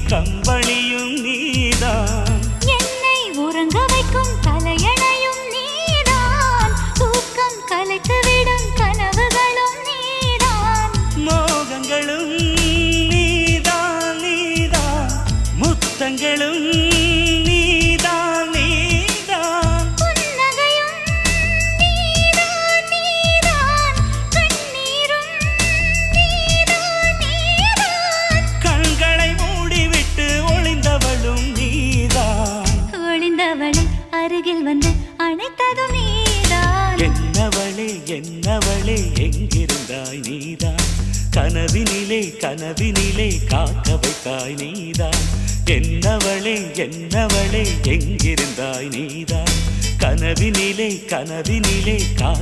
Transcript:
கம்பளியும் நீதான், என்னை உறங்க வைக்கும் தலையணையும் நீதான், தூக்கம் கலைத்துவிடும் கனவுகளும் நீதான், மோகங்களும் நீதான் நீதான், முத்தங்களும் நீதான் நீதான், புன்னகையும் நீதான் நீதான், கண்ணீரும் நீதான் நீதான், கண்களை மூடிவிட்டு ஒளிந்தவளும் நீதான், ஒளிந்தவளை அருகில் வந்து அணைத்ததும் நீதான், என்னவளே என்னவளே எங்கிருந்தாய் நீதான், கனவினிலே கனவினிலே காக்க வைத்தாய் நீதான், என்னவளே என்னவளே எங்கிருந்தாய் நீதான், கனவினிலே கனவினிலே காக்க